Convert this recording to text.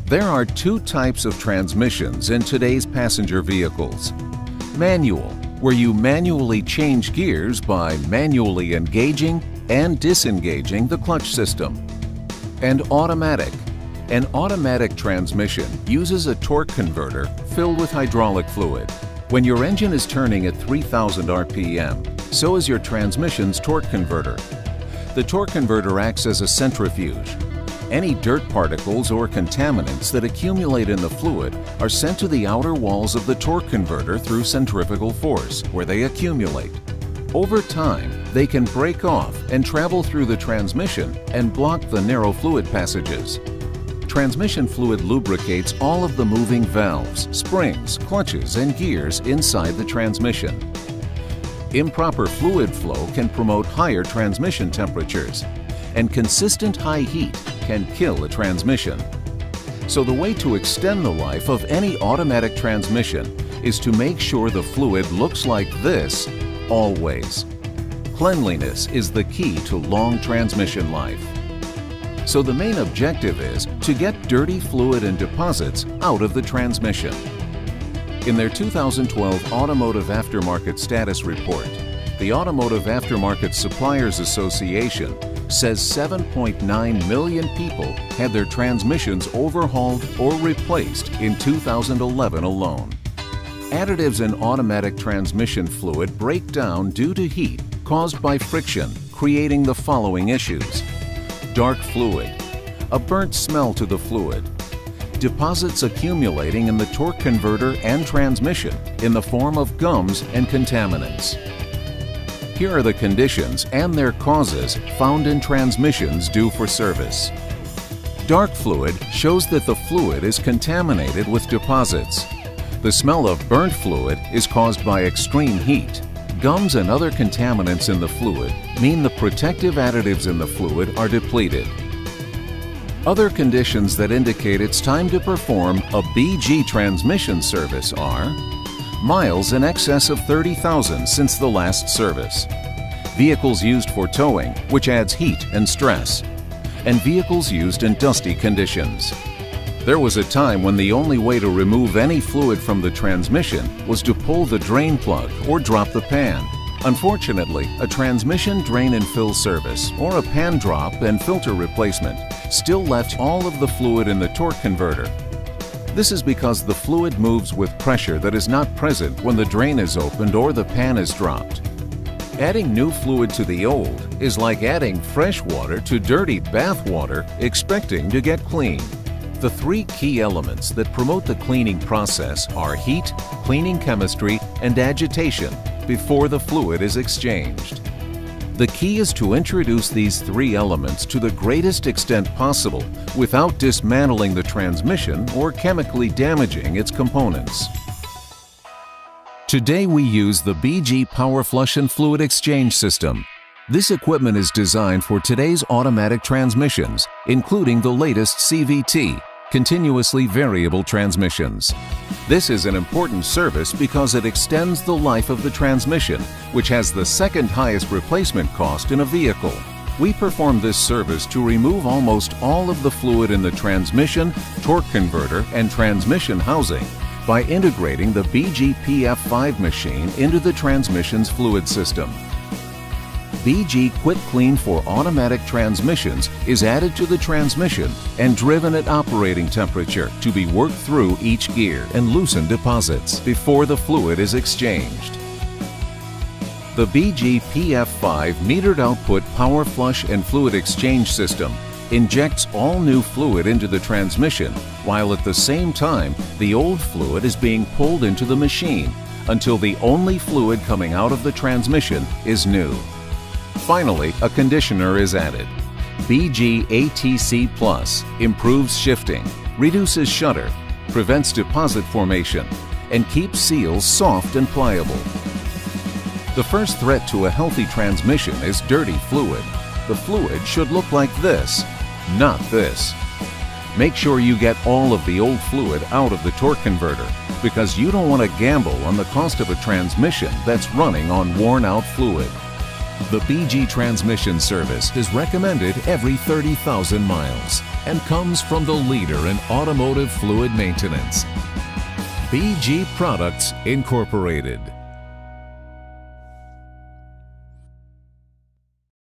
There are two types of transmissions in today's passenger vehicles. Manual, where you manually change gears by manually engaging and disengaging the clutch system. And automatic. An automatic transmission uses a torque converter filled with hydraulic fluid. When your engine is turning at 3,000 RPM, so is your transmission's torque converter. The torque converter acts as a centrifuge. Any dirt particles or contaminants that accumulate in the fluid are sent to the outer walls of the torque converter through centrifugal force, where they accumulate. Over time, they can break off and travel through the transmission and block the narrow fluid passages. Transmission fluid lubricates all of the moving valves, springs, clutches, and gears inside the transmission. Improper fluid flow can promote higher transmission temperatures, and consistent high heat can kill a transmission. So the way to extend the life of any automatic transmission is to make sure the fluid looks like this always. Cleanliness is the key to long transmission life. So the main objective is to get dirty fluid and deposits out of the transmission. In their 2012 Automotive Aftermarket Status Report, the Automotive Aftermarket Suppliers Association says 7.9 million people had their transmissions overhauled or replaced in 2011 alone. Additives in automatic transmission fluid break down due to heat caused by friction, creating the following issues: dark fluid, a burnt smell to the fluid, deposits accumulating in the torque converter and transmission in the form of gums and contaminants. Here are the conditions and their causes found in transmissions due for service. Dark fluid shows that the fluid is contaminated with deposits. The smell of burnt fluid is caused by extreme heat. Gums and other contaminants in the fluid mean the protective additives in the fluid are depleted. Other conditions that indicate it's time to perform a BG transmission service are miles in excess of 30,000 since the last service, vehicles used for towing, which adds heat and stress, and vehicles used in dusty conditions. There was a time when the only way to remove any fluid from the transmission was to pull the drain plug or drop the pan. Unfortunately, a transmission drain and fill service or a pan drop and filter replacement still left all of the fluid in the torque converter. This is because the fluid moves with pressure that is not present when the drain is opened or the pan is dropped. Adding new fluid to the old is like adding fresh water to dirty bath water expecting to get clean. The three key elements that promote the cleaning process are heat, cleaning chemistry, and agitation before the fluid is exchanged. The key is to introduce these three elements to the greatest extent possible without dismantling the transmission or chemically damaging its components. Today we use the BG Power Flush and Fluid Exchange System. This equipment is designed for today's automatic transmissions, including the latest CVT, continuously variable transmissions. This is an important service because it extends the life of the transmission, which has the second highest replacement cost in a vehicle. We perform this service to remove almost all of the fluid in the transmission, torque converter, and transmission housing by integrating the BG PF5 machine into the transmission's fluid system. BG Quick Clean for automatic transmissions is added to the transmission and driven at operating temperature to be worked through each gear and loosen deposits before the fluid is exchanged. The BG PF5 metered output power flush and fluid exchange system injects all new fluid into the transmission, while at the same time the old fluid is being pulled into the machine until the only fluid coming out of the transmission is new. Finally, a conditioner is added. BG ATC Plus improves shifting, reduces shudder, prevents deposit formation, and keeps seals soft and pliable. The first threat to a healthy transmission is dirty fluid. The fluid should look like this, not this. Make sure you get all of the old fluid out of the torque converter, because you don't want to gamble on the cost of a transmission that's running on worn-out fluid. The BG transmission service is recommended every 30,000 miles and comes from the leader in automotive fluid maintenance, BG Products Incorporated.